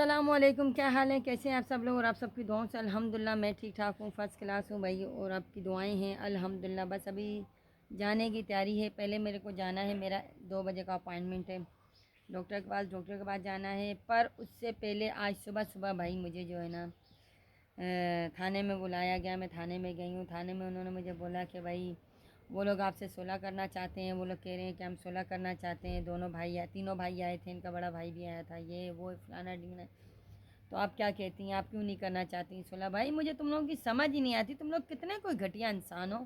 अस्सलामुअलैकुम, क्या हाल है, कैसे हैं आप सब लोग। और आप सबकी दुआओं से अल्हम्दुलिल्लाह मैं ठीक ठाक हूँ, फ़र्स्ट क्लास हूँ भाई। और आपकी दुआएं हैं अल्हम्दुलिल्लाह। बस अभी जाने की तैयारी है। पहले मेरे को जाना है, मेरा 2 बजे का अपॉइंटमेंट है डॉक्टर के पास। डॉक्टर के पास जाना है, पर उससे पहले आज सुबह सुबह भाई मुझे जो है ना थाने में बुलाया गया। मैं थाने में गई हूँ। थाने में उन्होंने मुझे बोला कि भाई वो लोग आपसे सुलह करना चाहते हैं। वो लोग कह रहे हैं कि हम सुलह करना चाहते हैं। दोनों भाई आए, तीनों भाई आए थे, इनका बड़ा भाई भी आया था, ये वो फलाना ढींगना। तो आप क्या कहती हैं, आप क्यों नहीं करना चाहती सुलह? भाई मुझे तुम लोगों की समझ ही नहीं आती, तुम लोग कितने कोई घटिया इंसान हो,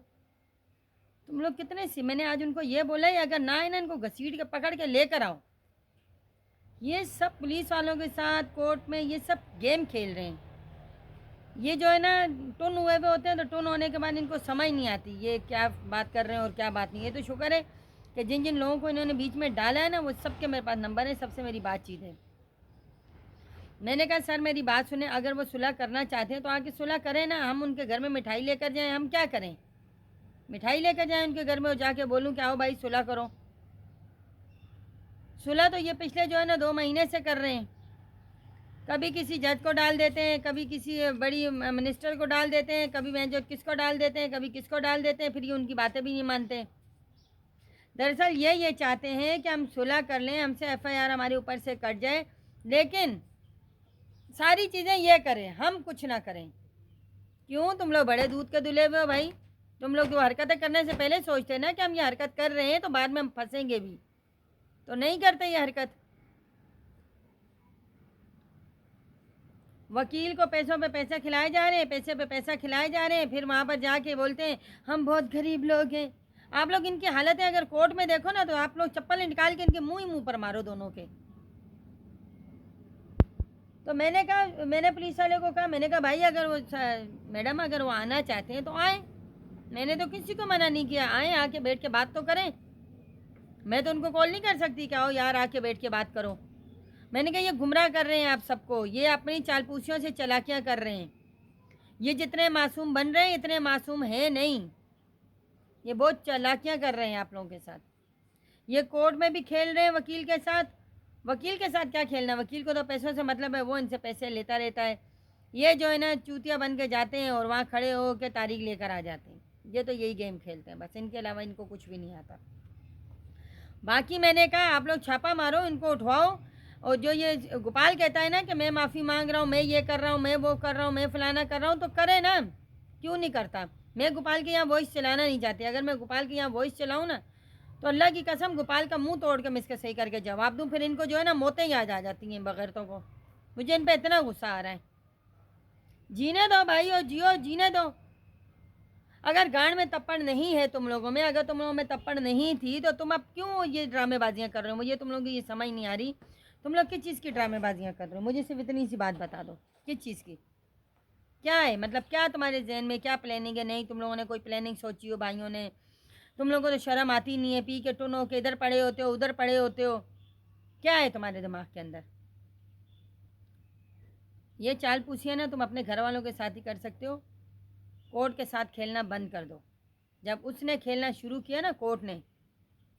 तुम लोग कितने सी। मैंने आज उनको ये बोला है अगर ना आए ना, इनको घसीट के पकड़ के लेकर आओ। ये सब पुलिस वालों के साथ कोर्ट में ये सब गेम खेल रहे हैं। ये जो है ना टुन हुए हुए होते हैं, तो टुन होने के बाद इनको समझ नहीं आती ये क्या बात कर रहे हैं और क्या बात नहीं है। तो शुक्र है कि जिन जिन लोगों को इन्होंने बीच में डाला है ना, वो सबके मेरे पास नंबर है, सबसे मेरी बातचीत है। मैंने कहा सर मेरी बात सुने, अगर वो सुलह करना चाहते हैं तो आके सुलह करें ना। हम उनके घर में मिठाई लेकर जाएं, हम क्या करें? मिठाई लेकर जाएं उनके घर में और जाके बोलूं कि आओ भाई सुलह करो? सुलह तो ये पिछले जो है ना 2 महीने से कर रहे हैं। कभी किसी जज को डाल देते हैं, कभी किसी बड़ी मिनिस्टर को डाल देते हैं, कभी मैं जो किसको डाल देते हैं, कभी किसको डाल देते हैं, फिर ये उनकी बातें भी नहीं मानते। दरअसल ये चाहते हैं कि हम सुलह कर लें, हमसे एफआईआर हमारे ऊपर से कट जाए, लेकिन सारी चीज़ें ये करें, हम कुछ ना करें। क्यों? तुम लोग बड़े दूध के धुले हुए हो भाई। तुम लोग जो हरकतें करने से पहले सोचते ना कि हम ये हरकत कर रहे हैं तो बाद में हम फंसेंगे भी, तो नहीं करते ये हरकत। वकील को पैसों पे पैसा खिलाए जा रहे हैं, पैसे पे पैसा खिलाए जा रहे हैं, फिर वहाँ पर जाके बोलते हैं हम बहुत गरीब लोग हैं। आप लोग इनकी हालत है अगर कोर्ट में देखो ना, तो आप लोग चप्पल निकाल के इनके मुंह ही मुंह पर मारो दोनों के। तो मैंने कहा, मैंने पुलिस वाले को कहा, मैंने कहा भाई अगर वो मैडम अगर वो आना चाहते हैं तो आए। मैंने तो किसी को मना नहीं किया, आए, आके बैठ के बात तो करें। मैं तो उनको कॉल नहीं कर सकती कि आओ यार आके बैठ के बात करो। मैंने कहा ये गुमराह कर रहे हैं आप सबको, ये अपनी चालपूसियों से चालाकियाँ कर रहे हैं। ये जितने मासूम बन रहे हैं इतने मासूम है नहीं, ये बहुत चालाकियाँ कर रहे हैं आप लोगों के साथ। ये कोर्ट में भी खेल रहे हैं वकील के साथ। वकील के साथ क्या खेलना, वकील को तो पैसों से मतलब है, वो इनसे पैसे लेता रहता है। ये जो है ना चूतिया बन के जाते हैं और वहाँ खड़े हो के तारीख लेकर आ जाते हैं। ये तो यही गेम खेलते हैं बस, इनके अलावा इनको कुछ भी नहीं आता। बाकी मैंने कहा आप लोग छापा मारो, इनको उठवाओ। और जो ये गोपाल कहता है ना कि मैं माफ़ी मांग रहा हूँ, मैं ये कर रहा हूँ, मैं वो कर रहा हूँ, मैं फलाना कर रहा हूँ, तो करे ना, क्यों नहीं करता? मैं गोपाल के यहाँ वॉइस चलाना नहीं चाहती। अगर मैं गोपाल के यहाँ वॉइस चलाऊँ ना, तो अल्लाह की कसम गोपाल का मुंह तोड़ के मैं इसका सही करके जवाब दूँ। फिर इनको जो है ना मौतें याद आ जाती हैं बगैरतों को। मुझे इन पर इतना गुस्सा आ रहा है। जीने दो भाई, और जियो, जीने दो। अगर गांड में तप्पड़ नहीं है तुम लोगों में, अगर तुम लोगों में तप्पड़ नहीं थी, तो तुम अब क्यों ये ड्रामेबाजियाँ कर रहे हो? मुझे तुम लोगों की ये समझ नहीं आ रही, तुम लोग किस चीज़ की ड्रामेबाजियाँ कर रहे हो? मुझे सिर्फ इतनी सी बात बता दो, किस चीज़ की? क्या है मतलब, क्या तुम्हारे जहन में क्या प्लानिंग है? नहीं तुम लोगों ने कोई प्लानिंग सोची हो भाइयों ने? तुम लोगों को तो शर्म आती नहीं है, पी के टुन हो के इधर पड़े होते हो, उधर पड़े होते हो। क्या है तुम्हारे दिमाग के अंदर? ये चाल पूछिए ना तुम अपने घर वालों के साथ ही कर सकते हो। कोर्ट के साथ खेलना बंद कर दो। जब उसने खेलना शुरू किया ना कोर्ट ने,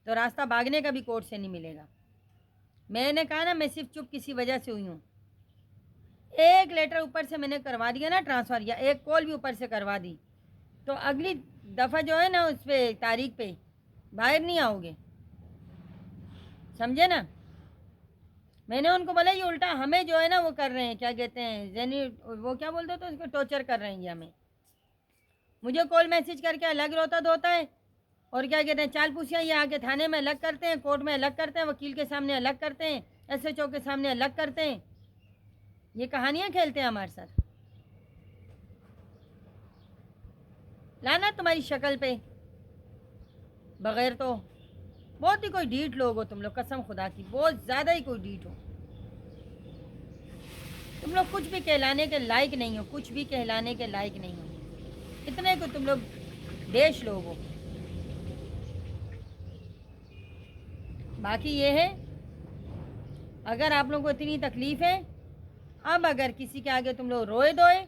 तो रास्ता भागने का भी कोर्ट से नहीं मिलेगा। मैंने कहा ना मैं सिर्फ चुप किसी वजह से हुई हूँ। एक लेटर ऊपर से मैंने करवा दिया ना ट्रांसफ़र, या एक कॉल भी ऊपर से करवा दी, तो अगली दफ़ा जो है ना उस पर तारीख पे बाहर नहीं आओगे, समझे ना? मैंने उनको बोला ये उल्टा हमें जो है ना वो कर रहे हैं, क्या कहते हैं जैनी, वो क्या बोलते हो, तो उसको टॉर्चर कर रहे हैं ये हमें। मुझे कॉल मैसेज करके अलग रोता धोता है, और क्या कहते हैं चाल पूछिया ये आके थाने में अलग करते हैं, कोर्ट में अलग करते हैं, वकील के सामने अलग करते हैं, एसएचओ के सामने अलग करते हैं। ये कहानियाँ खेलते हैं हमारे साथ। लाना तुम्हारी शक्ल पे, बगैर तो बहुत ही कोई ढीठ लोग हो तुम लोग, कसम खुदा की बहुत ज़्यादा ही कोई ढीठ हो तुम लोग। कुछ भी कहलाने के लायक नहीं हो, कुछ भी कहलाने के लायक नहीं हो। इतने को तुम लोग देश लोग हो। बाकी ये है, अगर आप लोगों को इतनी तकलीफ़ है, अब अगर किसी के आगे तुम लोग रोए धोए,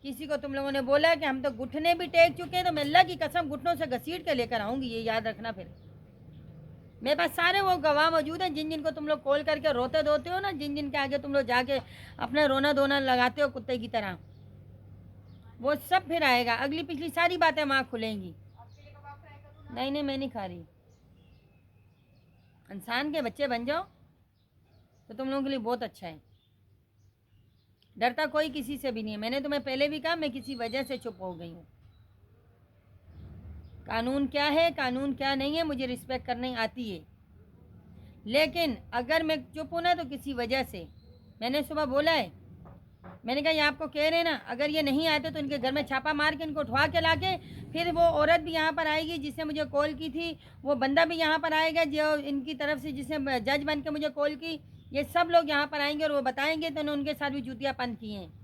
किसी को तुम लोगों ने बोला कि हम तो घुटने भी टेक चुके हैं, तो मैं अल्लाह की कसम घुटनों से घसीट के लेकर आऊँगी, ये याद रखना। फिर मेरे पास सारे वो गवाह मौजूद हैं जिन जिनको तुम लोग कॉल करके रोते धोते हो ना, जिन जिन के आगे तुम लोग जाके अपना रोना धोना लगाते हो कुत्ते की तरह, वो सब फिर आएगा। अगली पिछली सारी बातें वहाँ खुलेंगी। नहीं नहीं, मैं नहीं खा रही। इंसान के बच्चे बन जाओ तो तुम लोगों के लिए बहुत अच्छा है। डरता कोई किसी से भी नहीं है। मैंने तुम्हें पहले भी कहा, मैं किसी वजह से चुप हो गई हूँ। कानून क्या है, कानून क्या नहीं है, मुझे रिस्पेक्ट करनी आती है। लेकिन अगर मैं चुप हूँ ना तो किसी वजह से। मैंने सुबह बोला है, मैंने कहा ये आपको कह रहे हैं ना, अगर ये नहीं आते तो इनके घर में छापा मार के इनको उठवा के ला के, फिर वो औरत भी यहाँ पर आएगी जिसने मुझे कॉल की थी, वो बंदा भी यहाँ पर आएगा जो इनकी तरफ से जिसने जज बन के मुझे कॉल की, ये सब लोग यहाँ पर आएंगे और वो बताएंगे तो उन्होंने उनके साथ भी जूतियापन किए हैं।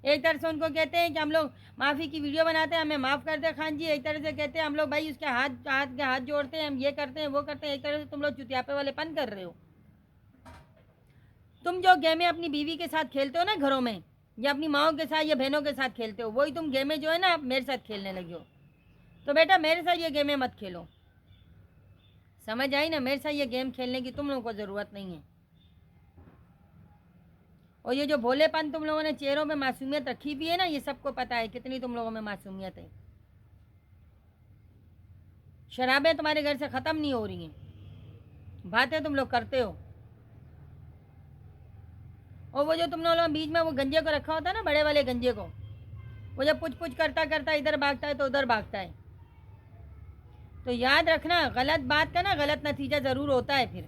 एक तरह से उनको कहते हैं कि हम लोग माफ़ी की वीडियो बनाते हैं, हमें माफ़ कर दे खान जी। एक तरह से कहते हैं हम लोग भाई उसके हाथ जोड़ते हैं, हम ये करते हैं वो करते हैं। एक तरह से तुम लोग चुतियापे वाले पन कर रहे हो। तुम जो गेमें अपनी बीवी के साथ खेलते हो ना घरों में, या अपनी माओ के साथ या बहनों के साथ खेलते हो, वही तुम गेमें जो है ना आप मेरे साथ खेलने लगे हो। तो बेटा मेरे साथ ये गेमें मत खेलो, समझ आई ना? मेरे साथ ये गेम खेलने की तुम लोगों को ज़रूरत नहीं है। और ये जो भोलेपन तुम लोगों ने चेहरों में मासूमियत रखी भी है ना, ये सबको पता है कितनी तुम लोगों में मासूमियत है। शराबें तुम्हारे घर से ख़त्म नहीं हो रही हैं, बातें तुम लोग करते हो। और वो जो तुम लोगों बीच में वो गंजे को रखा होता है ना, बड़े वाले गंजे को, वो जब कुछ कुछ करता करता इधर भागता है तो उधर भागता है। तो याद रखना, गलत बात का ना गलत नतीजा ज़रूर होता है फिर,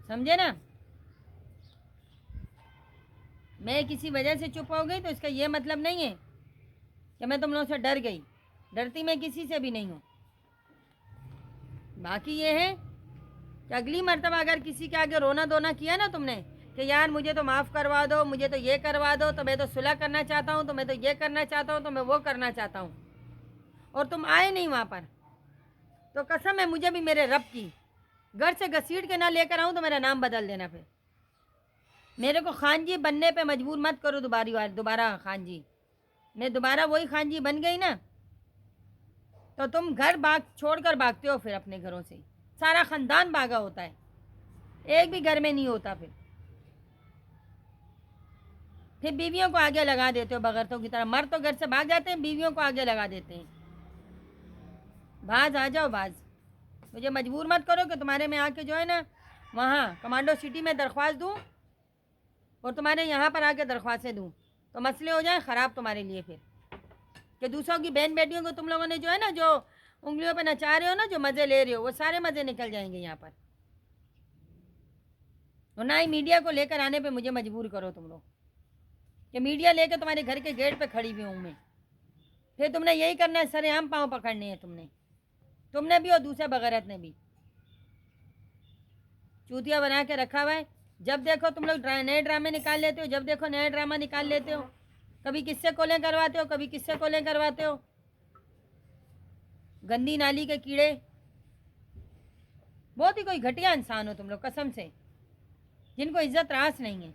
समझे ना? मैं किसी वजह से चुप हो गई तो इसका ये मतलब नहीं है कि मैं तुम लोगों से डर गई। डरती मैं किसी से भी नहीं हूँ। बाकी ये है कि अगली मर्तबा अगर किसी के आगे रोना धोना किया ना तुमने कि यार मुझे तो माफ़ करवा दो, मुझे तो ये करवा दो, तो मैं तो सुलह करना चाहता हूँ, तो मैं तो ये करना चाहता हूँ, तो मैं वो करना चाहता हूँ, और तुम आए नहीं वहाँ पर, तो कसम है मुझे भी मेरे रब की, घर से घसीट के ना लेकर आऊँ तो मेरा नाम बदल देना। फिर मेरे को खान जी बनने पे मजबूर मत करो दोबारा खान जी। मैं दोबारा वही खान जी बन गई ना तो तुम घर छोड़कर भागते हो फिर अपने घरों से। सारा ख़ानदान भागा होता है, एक भी घर में नहीं होता। फिर बीवियों को आगे लगा देते हो बगैरतों की तरह। मर्द तो घर से भाग जाते हैं, बीवियों को आगे लगा देते हैं। बाज आ जाओ बाज। मुझे मजबूर मत करो कि तुम्हारे में आके जो है ना वहाँ कमांडो सिटी में दरख्वास्त दूँ और तुम्हारे यहाँ पर आके दरख्वास्तें दूँ, तो मसले हो जाए ख़राब तुम्हारे लिए। फिर कि दूसरों की बहन बेटियों को तुम लोगों ने जो है ना, जो उंगलियों पे नचा रहे हो ना, जो मज़े ले रहे हो, वो सारे मज़े निकल जाएंगे यहाँ पर। और ना ही मीडिया को लेकर आने पे मुझे मजबूर करो तुम लोग कि मीडिया लेकर तुम्हारे घर के गेट पे खड़ी हुई हूँ मैं। फिर तुमने यही करना है, सरेआम पाँव पकड़ने हैं तुमने भी और दूसरे बगैरत ने भी। चूतिया बना के रखा हुआ है। जब देखो तुम लोग नए ड्रामे निकाल लेते हो, जब देखो नया ड्रामा निकाल लेते हो। कभी किससे कॉलें करवाते हो, कभी किससे कॉलें करवाते हो। गंदी नाली के कीड़े, बहुत ही कोई घटिया इंसान हो तुम लोग कसम से, जिनको इज्जत रास नहीं है।